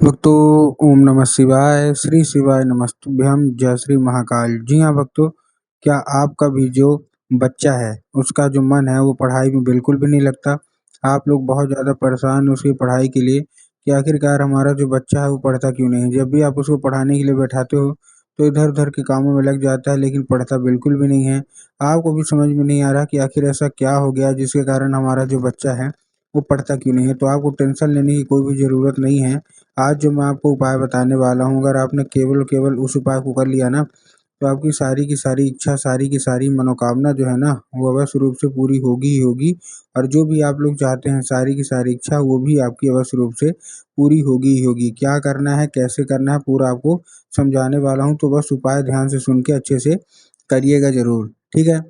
भक्तों, ओम नमः शिवाय, श्री शिवाय नमस्तुभ्यम, जय श्री महाकाल। जी हाँ भक्तों, क्या आपका भी जो बच्चा है उसका जो मन है वो पढ़ाई में बिल्कुल भी नहीं लगता। आप लोग बहुत ज़्यादा परेशान हो उसकी पढ़ाई के लिए कि आखिरकार हमारा जो बच्चा है वो पढ़ता क्यों नहीं है। जब भी आप उसको पढ़ाने के लिए बैठाते हो तो इधर उधर के कामों में लग जाता है, लेकिन पढ़ता बिल्कुल भी नहीं है। आपको भी समझ में नहीं आ रहा कि आखिर ऐसा क्या हो गया जिसके कारण हमारा जो बच्चा है वो पढ़ता क्यों नहीं है। तो आपको टेंशन लेने की कोई भी ज़रूरत नहीं है। आज जो मैं आपको उपाय बताने वाला हूँ, अगर आपने केवल और केवल उस उपाय को कर लिया ना, तो आपकी सारी की सारी इच्छा, सारी की सारी मनोकामना जो है ना, वो अवश्य रूप से पूरी होगी ही होगी। और जो भी आप लोग चाहते हैं, सारी की सारी इच्छा, वो भी आपकी अवश्य रूप से पूरी होगी ही होगी। क्या करना है, कैसे करना है, पूरा आपको समझाने वाला हूँ, तो बस उपाय ध्यान से सुन के अच्छे से करिएगा ज़रूर, ठीक है?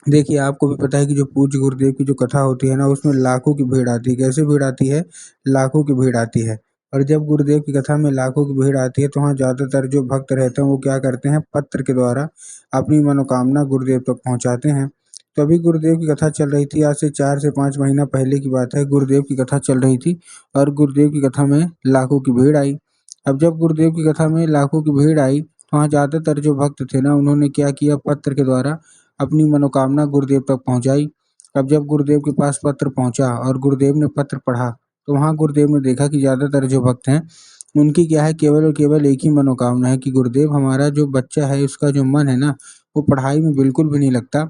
देखिए, आपको भी पता है कि जो पूज्य गुरुदेव की जो कथा होती है ना, उसमें लाखों की भीड़ आती है। कैसे भीड़ आती है? लाखों की भीड़ आती है। और जब गुरुदेव की कथा में लाखों की भीड़ आती है, तो वहाँ ज़्यादातर जो भक्त रहते हैं, वो क्या करते हैं, पत्र के द्वारा अपनी मनोकामना गुरुदेव तक पहुँचाते हैं। तो अभी गुरुदेव की कथा चल रही थी, आज से 4 से 5 महीना पहले की बात है। गुरुदेव की कथा चल रही थी और गुरुदेव की कथा में लाखों की भीड़ आई। अब जब गुरुदेव की कथा में लाखों की भीड़ आई, तो वहाँ ज़्यादातर जो भक्त थे ना, उन्होंने क्या किया, पत्र के द्वारा अपनी मनोकामना गुरुदेव तक पहुँचाई। अब जब गुरुदेव के पास पत्र पहुँचा और गुरुदेव ने पत्र पढ़ा, तो वहाँ गुरुदेव ने देखा कि ज़्यादातर जो भक्त हैं, उनकी क्या है, केवल और केवल एक ही मनोकामना है कि गुरुदेव, हमारा जो बच्चा है उसका जो मन है ना, वो पढ़ाई में बिल्कुल भी नहीं लगता।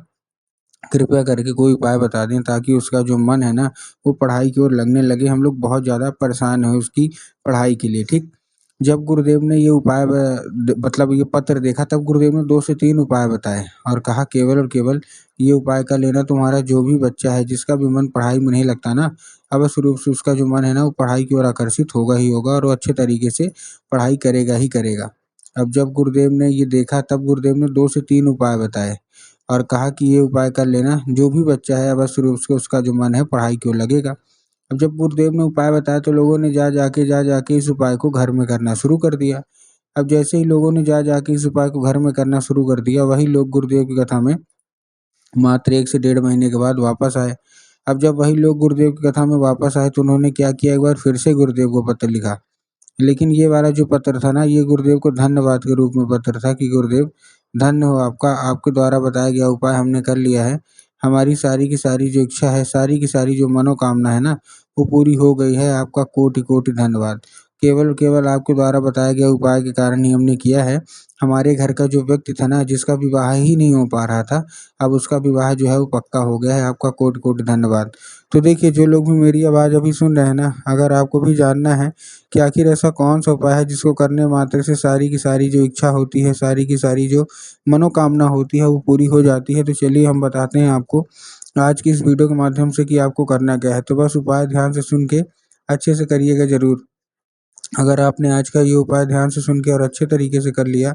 कृपया करके कोई उपाय बता दें ताकि उसका जो मन है ना, वो पढ़ाई की ओर लगने लगे। हम लोग बहुत ज़्यादा परेशान हैं उसकी पढ़ाई के लिए, ठीक? जब गुरुदेव ने ये उपाय मतलब ये पत्र देखा, तब गुरुदेव ने 2 से 3 उपाय बताए और कहा केवल और केवल ये उपाय कर लेना, तुम्हारा जो भी बच्चा है जिसका भी मन पढ़ाई में नहीं लगता ना, अवश्य रूप से उसका जो मन है ना, वो पढ़ाई की ओर आकर्षित होगा ही होगा और वो अच्छे तरीके से पढ़ाई करेगा ही करेगा। अब जब गुरुदेव ने ये देखा, तब गुरुदेव ने 2 से 3 उपाय बताए और कहा कि ये उपाय कर लेना, जो भी बच्चा है अवश्य रूप से उसका जो मन है पढ़ाई की ओर लगेगा। अब जब गुरुदेव ने उपाय बताया, तो लोगों ने जा जाके इस उपाय को घर में करना शुरू कर दिया। अब जैसे ही लोगों ने जा जाके इस उपाय को घर में करना शुरू कर दिया, वही लोग गुरुदेव की कथा में मात्र 1 से डेढ़ महीने के बाद वापस आए। अब जब वही लोग गुरुदेव की कथा में वापस आए, तो उन्होंने क्या किया, एक बार फिर से गुरुदेव को पत्र लिखा। लेकिन ये वाला जो पत्र था ना, ये गुरुदेव को धन्यवाद के रूप में पत्र था कि गुरुदेव, धन्य हो आपका, आपके द्वारा बताया गया उपाय हमने कर लिया है। हमारी सारी की सारी जो इच्छा है, सारी की सारी जो मनोकामना है ना, वो पूरी हो गई है। आपका कोटि-कोटि धन्यवाद। केवल और केवल आपके द्वारा बताए गए उपाय के कारण ही हमने किया है। हमारे घर का जो व्यक्ति था ना, जिसका विवाह ही नहीं हो पा रहा था, अब उसका विवाह जो है वो पक्का हो गया है। आपका कोटि-कोटि धन्यवाद। तो देखिए, जो लोग भी मेरी आवाज़ अभी सुन रहे हैं ना, अगर आपको भी जानना है कि आखिर ऐसा कौन-सा उपाय है जिसको करने मात्र से सारी की सारी जो इच्छा होती है, सारी की सारी जो मनोकामना होती है, वो पूरी हो जाती है, तो चलिए हम बताते हैं आपको आज की इस वीडियो के माध्यम से कि आपको करना क्या है। तो बस उपाय ध्यान से सुन के अच्छे से करिएगा ज़रूर। अगर आपने आज का ये उपाय ध्यान से सुन के और अच्छे तरीके से कर लिया,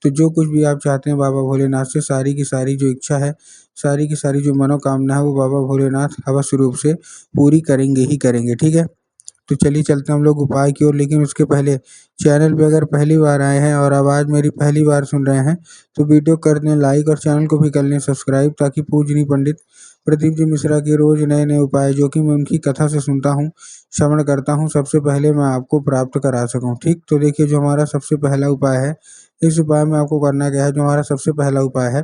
तो जो कुछ भी आप चाहते हैं बाबा भोलेनाथ से, सारी की सारी जो इच्छा है, सारी की सारी जो मनोकामना है, वो बाबा भोलेनाथ अवश्य रूप से पूरी करेंगे ही करेंगे, ठीक है? तो चलिए चलते हैं हम लोग उपाय की ओर, लेकिन उसके पहले चैनल पे अगर पहली बार आए हैं और आवाज़ मेरी पहली बार सुन रहे हैं, तो वीडियो कर दें लाइक और चैनल को भी कर लें सब्सक्राइब, ताकि पूजनीय पंडित प्रदीप जी मिश्रा के रोज़ नए-नए उपाय जो कि मैं उनकी कथा से सुनता हूँ, श्रवण करता हूँ, सबसे पहले मैं आपको प्राप्त करा सकूँ, ठीक? तो देखिए, जो हमारा सबसे पहला उपाय है, इस उपाय में आपको करना क्या है, जो हमारा सबसे पहला उपाय है,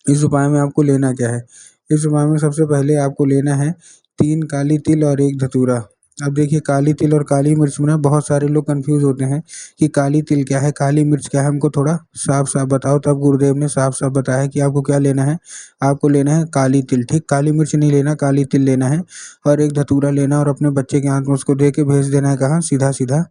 इस उपाय में आपको लेना क्या है? इस उपाय में सबसे पहले आपको लेना है 3 काली तिल और 1 धतूरा। अब देखिए, काली तिल और काली मिर्च में ना बहुत सारे लोग कन्फ्यूज़ होते हैं कि काली तिल क्या है, काली मिर्च क्या है, हमको थोड़ा साफ-साफ बताओ। तब गुरुदेव ने साफ-साफ बताया कि आपको क्या लेना है, आपको लेना है काली तिल, ठीक? काली मिर्च नहीं लेना, काली तिल लेना है और 1 धतूरा लेना और अपने बच्चे के हाथ में उसको दे के भेज देना है कहाँ? सीधा-सीधा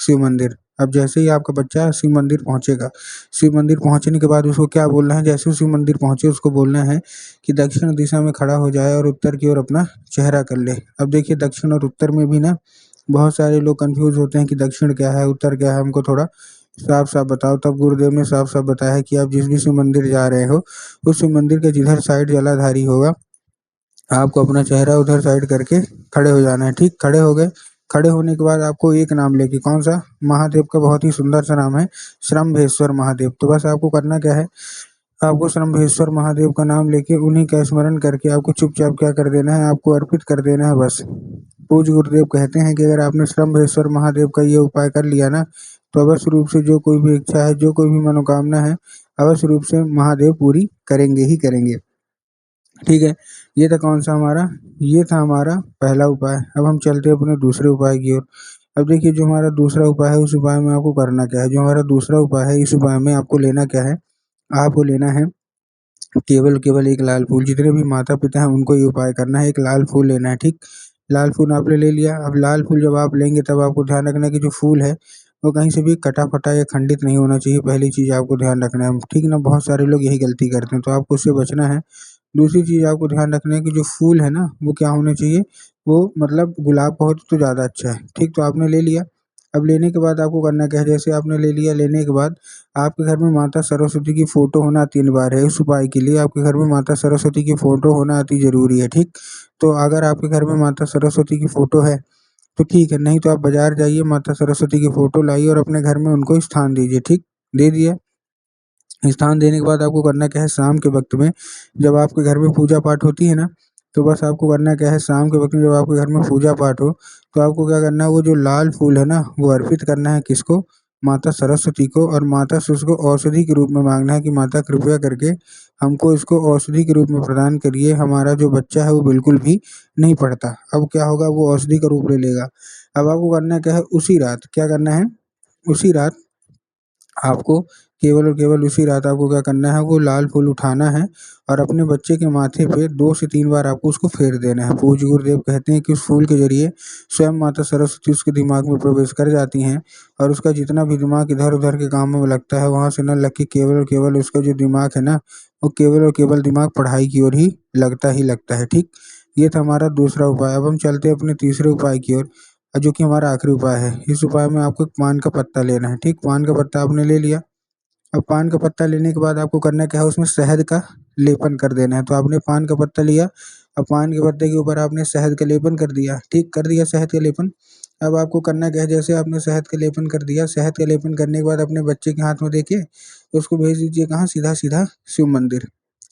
शिव मंदिर। अब जैसे ही आपका बच्चा शिव मंदिर पहुँचेगा, शिव मंदिर पहुँचने के बाद उसको क्या बोलना है, जैसे वो शिव मंदिर पहुँचे उसको बोलना है कि दक्षिण दिशा में खड़ा हो जाए और उत्तर की ओर अपना चेहरा कर ले। अब देखिए, दक्षिण और उत्तर में भी ना बहुत सारे लोग कन्फ्यूज़ होते हैं कि दक्षिण क्या है, उत्तर क्या है, हमको थोड़ा साफ-साफ बताओ। तब गुरुदेव ने साफ-साफ बताया है कि आप जिस भी शिव मंदिर जा रहे हो, उस शिव मंदिर के जिधर साइड जलाधारी होगा, आपको अपना चेहरा उधर साइड करके खड़े हो जाना है, ठीक? खड़े हो गए, खड़े होने के बाद आपको एक नाम लेके, कौन-सा? महादेव का बहुत ही सुंदर सा नाम है, श्रम्भेश्वर महादेव। तो बस आपको करना क्या है, आपको श्रम्भेश्वर महादेव का नाम लेके उन्हीं का स्मरण करके आपको चुपचाप क्या कर देना है, आपको अर्पित कर देना है बस। पूज्य गुरुदेव कहते हैं कि अगर आपने शंभेश्वर महादेव का ये उपाय कर लिया ना, तो अवश्य रूप से जो कोई भी इच्छा है, जो कोई भी मनोकामना है, अवश्य रूप से महादेव पूरी करेंगे ही करेंगे। ठीक है, ये था कौन सा हमारा, ये था हमारा पहला उपाय। अब हम चलते हैं अपने दूसरे उपाय की ओर। अब देखिए जो हमारा दूसरा उपाय है, उस उपाय में आपको करना क्या है। जो हमारा दूसरा उपाय है, इस उपाय में आपको लेना क्या है, आपको लेना है केवल केवल एक लाल फूल। जितने भी माता पिता हैं उनको ये उपाय करना है, एक लाल फूल लेना है। ठीक, लाल फूल आपने ले लिया। अब लाल फूल जब आप लेंगे तब आपको ध्यान रखना है कि जो फूल है वो कहीं से भी कटा फटा या खंडित नहीं होना चाहिए। पहली चीज़ आपको ध्यान रखना है, ठीक ना। बहुत सारे लोग यही गलती करते हैं, तो आपको उससे बचना है। दूसरी चीज़ आपको ध्यान रखना है कि जो फूल है ना, वो क्या होने चाहिए, वो मतलब गुलाब का हो तो ज़्यादा अच्छा है। ठीक, तो आपने ले लिया। अब लेने के बाद आपको करना क्या है, जैसे आपने ले लिया, लेने के बाद आपके घर में माता सरस्वती की फ़ोटो होना अति अनिवार्य है। इस उपाय के लिए आपके घर में माता सरस्वती की फ़ोटो होना अति ज़रूरी है। ठीक, तो अगर आपके घर में माता सरस्वती की फ़ोटो है तो ठीक है, नहीं तो आप बाज़ार जाइए, माता सरस्वती की फ़ोटो लाइए और अपने घर में उनको स्थान दीजिए। ठीक, दे दिया। स्थान देने के बाद आपको करना क्या है, शाम के वक़्त में जब आपके घर में पूजा पाठ होती है ना, तो बस आपको करना क्या है, शाम के वक़्त में जब आपके घर में पूजा पाठ हो, तो आपको क्या करना है, वो जो लाल फूल है ना, वो अर्पित करना है किसको, माता सरस्वती को। और माता से उसको औषधि के रूप में माँगना है कि माता कृपया करके हमको इसको औषधि के रूप में प्रदान करिए, हमारा जो बच्चा है वो बिल्कुल भी नहीं पढ़ता। अब क्या होगा, वो औषधि का रूप ले लेगा। अब आपको करना क्या है, उसी रात क्या करना है, उसी रात आपको केवल और केवल उसी रात आपको क्या करना है, वो लाल फूल उठाना है और अपने बच्चे के माथे पे 2 से 3 बार आपको उसको फेर देना है। पूज्य गुरुदेव कहते हैं कि उस फूल के ज़रिए स्वयं माता सरस्वती उसके दिमाग में प्रवेश कर जाती हैं और उसका जितना भी दिमाग इधर-उधर के कामों में लगता है, वहाँ से ना लग के केवल और केवल उसका जो दिमाग है ना, वो केवल और केवल दिमाग पढ़ाई की ओर ही लगता है। ठीक? ये था हमारा दूसरा उपाय। अब हम चलते हैं अपने तीसरे उपाय की ओर, जो कि हमारा आखिरी उपाय है। इस उपाय में आपको पान का पत्ता लेना है। ठीक? पान का पत्ता आपने ले लिया। अब पान का पत्ता लेने के बाद आपको करना क्या है, उसमें शहद का लेपन कर देना है। तो आपने पान का पत्ता लिया, अब पान के पत्ते के ऊपर आपने शहद का लेपन कर दिया। ठीक, कर दिया शहद का लेपन। अब आपको करना क्या है, जैसे आपने शहद का लेपन कर दिया, शहद का लेपन करने के बाद अपने बच्चे के हाथ में देके उसको भेज दीजिए कहाँ, सीधा-सीधा शिव मंदिर।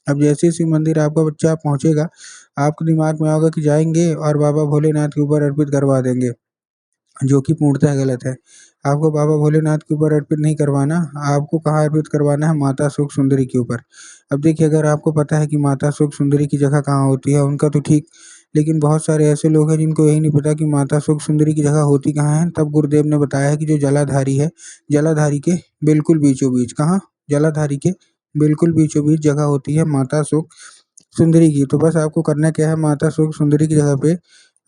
अब जैसे ही शिव मंदिर आपका बच्चा पहुँचेगा, आपके दिमाग में होगा कि जाएँगे और बाबा भोलेनाथ के ऊपर अर्पित करवा देंगे। जो कि पूर्णतः गलत है। आपको बाबा भोलेनाथ के ऊपर अर्पित नहीं करवाना, आपको कहाँ अर्पित करवाना है, माता सुख सुंदरी के ऊपर। अब देखिए, अगर आपको पता है कि माता सुख सुंदरी की जगह कहाँ होती है, उनका तो ठीक, लेकिन बहुत सारे ऐसे लोग हैं जिनको यही नहीं पता कि माता सुख सुंदरी की जगह होती कहाँ है। तब गुरुदेव ने बताया है कि जो जलाधारी है, जलाधारी के बिल्कुल बीचों-बीच, कहाँ? जलाधारी के बिल्कुल बीचों-बीच जगह होती है माता सुख सुंदरी की। तो बस आपको करना क्या है, माता सुख सुंदरी की जगह पे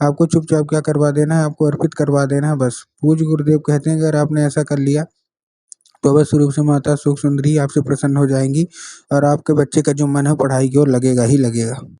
आपको चुपचाप क्या करवा देना है, आपको अर्पित करवा देना है बस। पूज्य गुरुदेव कहते हैं अगर आपने ऐसा कर लिया, तो अवश्य रूप से माता सुख सुंदरी आपसे प्रसन्न हो जाएँगी और आपके बच्चे का जो मन है पढ़ाई की ओर लगेगा ही लगेगा।